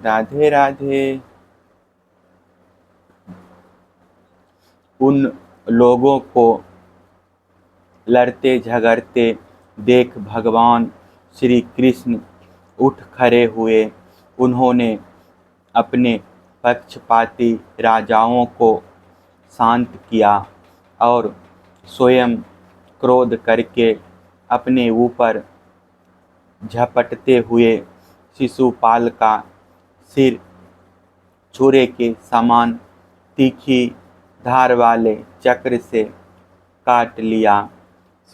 राधे राधे। उन लोगों को लड़ते झगड़ते देख भगवान श्री कृष्ण उठ खड़े हुए। उन्होंने अपने पक्षपाती राजाओं को शांत किया और स्वयं क्रोध करके अपने ऊपर झपटते हुए शिशुपाल का सिर छुरे के समान तीखी धार वाले चक्र से काट लिया।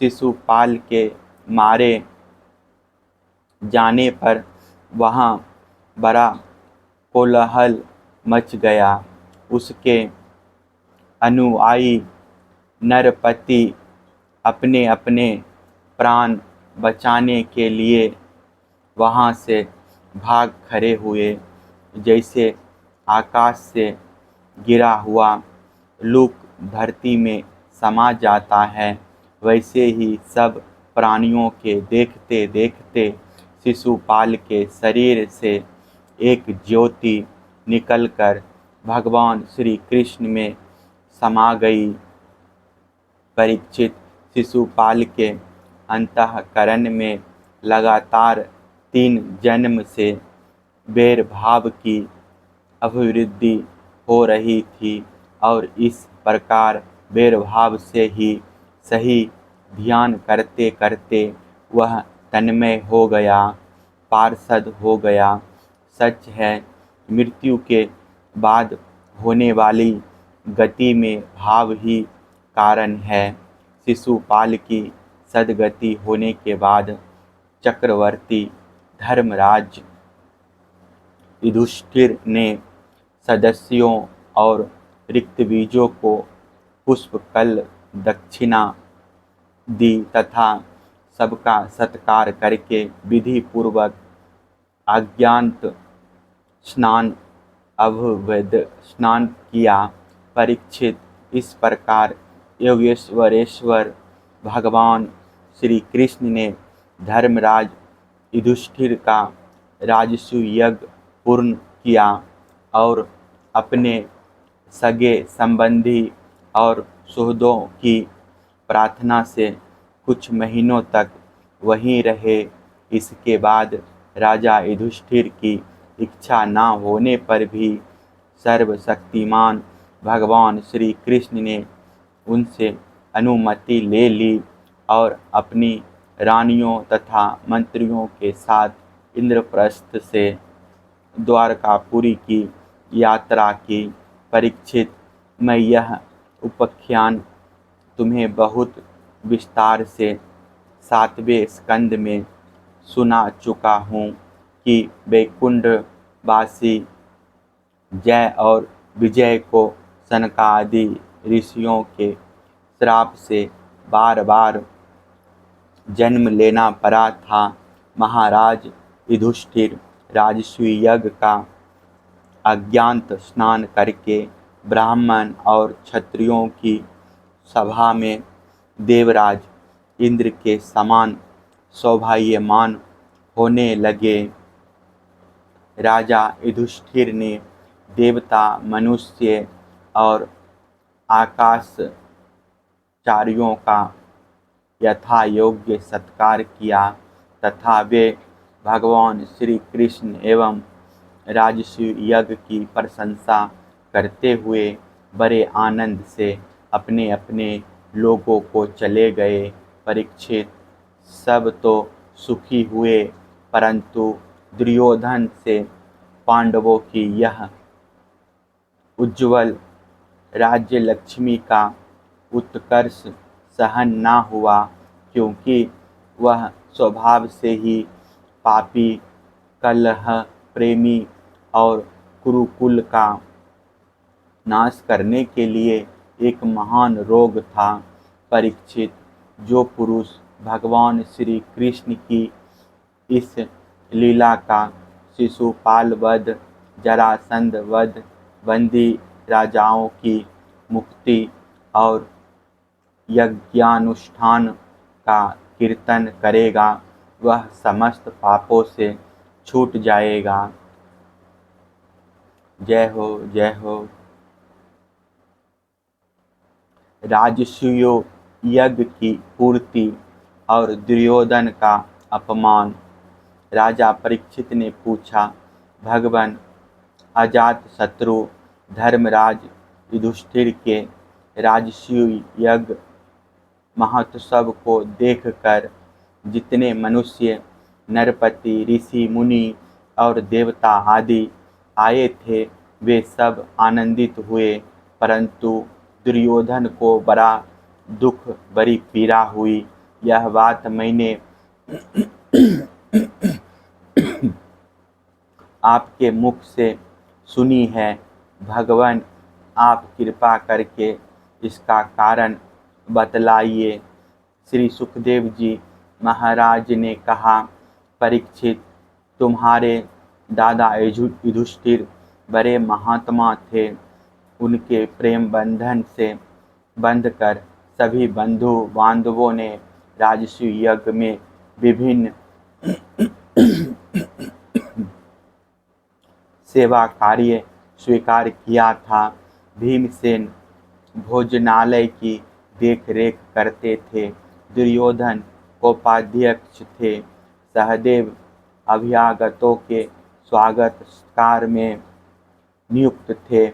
शिशुपाल के मारे जाने पर वहाँ बड़ा कोलाहल मच गया। उसके अनुयायी नरपति अपने अपने प्राण बचाने के लिए वहाँ से भाग खड़े हुए। जैसे आकाश से गिरा हुआ लूक धरती में समा जाता है, वैसे ही सब प्राणियों के देखते देखते शिशुपाल के शरीर से एक ज्योति निकलकर भगवान श्री कृष्ण में समा गई। परीक्षित, शिशुपाल के अंतःकरण में लगातार 3 जन्म से वैर भाव की अभिवृद्धि हो रही थी और इस प्रकार वैर भाव से ही सही ध्यान करते करते वह तन्मय हो गया, पार्षद हो गया। सच है, मृत्यु के बाद होने वाली गति में भाव ही कारण है। शिशुपाल की सद्गति होने के बाद चक्रवर्ती धर्मराज युधिष्ठिर ने सदस्यों और ऋक्विजों को पुष्पकल दक्षिणा दी तथा सबका सत्कार करके विधि पूर्वक अज्ञात स्नान अभवद स्नान किया। परीक्षित, इस प्रकार योगेश्वरेश्वर भगवान श्री कृष्ण ने धर्मराज युधिष्ठिर का राजसूय यज्ञ पूर्ण किया और अपने सगे संबंधी और सुहृदों की प्रार्थना से कुछ महीनों तक वहीं रहे। इसके बाद राजा युधिष्ठिर की इच्छा न होने पर भी सर्वशक्तिमान भगवान श्री कृष्ण ने उनसे अनुमति ले ली और अपनी रानियों तथा मंत्रियों के साथ इंद्रप्रस्थ से द्वारकापुरी की यात्रा की। परीक्षित, मैं यह उपाख्यान तुम्हें बहुत विस्तार से 7वें स्कंद में सुना चुका हूँ कि वैकुंठवासी जय और विजय को सनकादि ऋषियों के श्राप से बार बार जन्म लेना पड़ा था। महाराज युधिष्ठिर राजसूय यज्ञ का अज्ञात स्नान करके ब्राह्मण और क्षत्रियों की सभा में देवराज इंद्र के समान शोभायमान होने लगे। राजा युधिष्ठिर ने देवता, मनुष्य और आकाशचारियों का यथा योग्य सत्कार किया तथा वे भगवान श्री कृष्ण एवं राजसूय यज्ञ की प्रशंसा करते हुए बड़े आनंद से अपने अपने लोगों को चले गए। परीक्षित, सब तो सुखी हुए, परंतु दुर्योधन से पांडवों की यह उज्ज्वल राज्य लक्ष्मी का उत्कर्ष सहन न हुआ, क्योंकि वह स्वभाव से ही पापी, कलह प्रेमी और कुरुकुल का नाश करने के लिए एक महान रोग था। परीक्षित, जो पुरुष भगवान श्री कृष्ण की इस लीला का शिशुपाल वध, जरासंध वध, बंदी राजाओं की मुक्ति और यज्ञानुष्ठान का कीर्तन करेगा, वह समस्त पापों से छूट जाएगा। जय हो जय हो। राजसूय यज्ञ की पूर्ति और दुर्योधन का अपमान। राजा परीक्षित ने पूछा, भगवान, अजात शत्रु धर्मराज युधिष्ठिर के राजसूय यज्ञ महोत्सव को देखकर जितने मनुष्य, नरपति, ऋषि, मुनि और देवता आदि आए थे, वे सब आनंदित हुए, परंतु दुर्योधन को बड़ा दुख, बड़ी पीड़ा हुई। यह बात मैंने आपके मुख से सुनी है। भगवान, आप कृपा करके इसका कारण बतलाइए। श्री सुखदेव जी महाराज ने कहा, परीक्षित, तुम्हारे दादा युधिष्ठिर बड़े महात्मा थे। उनके प्रेम बंधन से बंधकर सभी बंधु बांधवों ने राजसूय यज्ञ में विभिन्न सेवा कार्य स्वीकार किया था। भीमसेन भोजनालय की देख रेख करते थे। दुर्योधन उपाध्यक्ष थे। सहदेव अभ्यागतों के स्वागत सत्कार में नियुक्त थे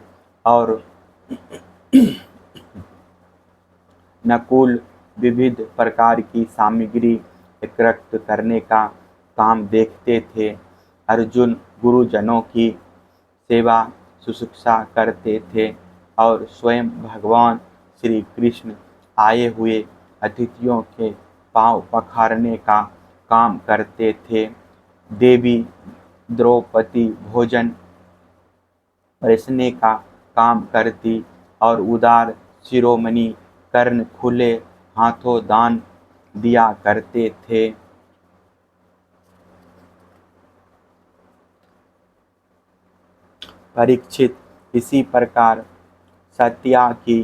और नकुल विविध प्रकार की सामग्री एकत्र करने का काम देखते थे। अर्जुन गुरुजनों की सेवा शुश्रूषा करते थे और स्वयं भगवान श्री कृष्ण आए हुए अतिथियों के पांव पखारने का काम करते थे। देवी द्रौपदी भोजन परोसने का काम करती और उदार शिरोमणि कर्ण खुले हाथों दान दिया करते थे। परीक्षित, इसी प्रकार सत्याकी,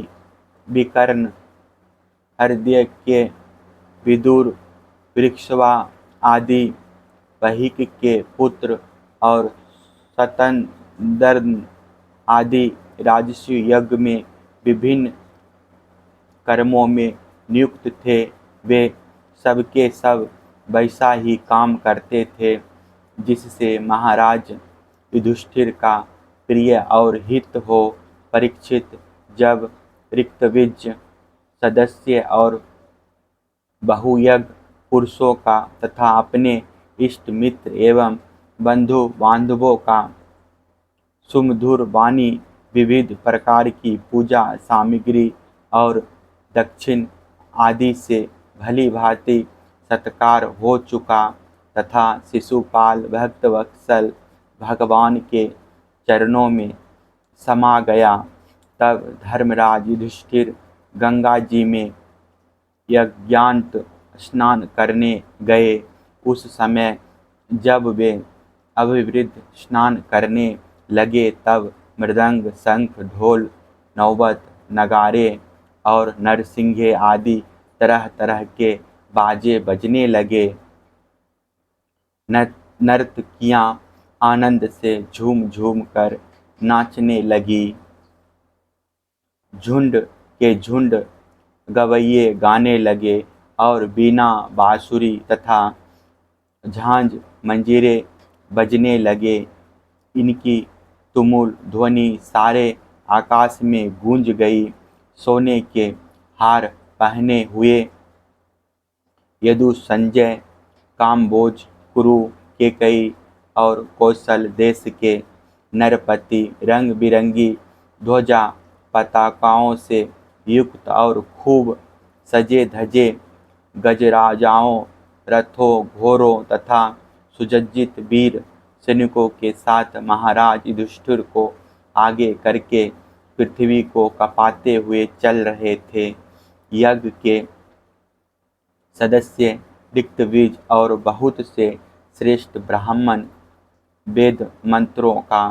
विकर्ण, हृदय के विदुर, वृक्षवा आदि वहिक के पुत्र और शतद्रन आदि राजसूय यज्ञ में विभिन्न कर्मों में नियुक्त थे। वे सबके सब वैसा ही काम करते थे जिससे महाराज युधिष्ठिर का प्रिय और हित हो। परीक्षित, जब ऋक्तबीज सदस्य और बहुयज्ञ पुरुषों का तथा अपने इष्ट मित्र एवं बंधु बांधवों का सुमधुर वाणी, विविध प्रकार की पूजा सामग्री और दक्षिण आदि से भली भांति सत्कार हो चुका तथा शिशुपाल भक्तवत्सल भगवान के चरणों में समा गया, तब धर्मराज युधिष्ठिर गंगा जी में यज्ञांत स्नान करने गए। उस समय जब वे अभिवृद्ध स्नान करने लगे, तब मृदंग, शंख, ढोल, नौबत, नगारे और नरसिंगे आदि तरह तरह के बाजे बजने लगे। नर्तकियां आनंद से झूम झूम कर नाचने लगी। झुंड के झुंड गवैये गाने लगे और बीना, बांसुरी तथा झांझ मंजीरे बजने लगे। इनकी तुमुल ध्वनि सारे आकाश में गूंज गई। सोने के हार पहने हुए यदु, संजय, काम्बोज, कुरु, केकई और कौशल देश के नरपति रंग बिरंगी ध्वजा पताकाओं से युक्त और खूब सजे धजे गजराजाओं, रथों, घोड़ों तथा सुसज्जित वीर सैनिकों के साथ महाराज युधिष्ठिर को आगे करके पृथ्वी को कपाते हुए चल रहे थे। यज्ञ के सदस्य ऋक्तबीज और बहुत से श्रेष्ठ ब्राह्मण वेद मंत्रों का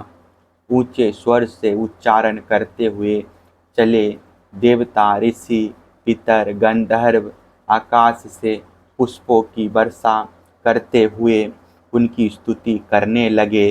ऊंचे स्वर से उच्चारण करते हुए चले। देवता, ऋषि, पितर, गंधर्व आकाश से पुष्पों की वर्षा करते हुए उनकी स्तुति करने लगे।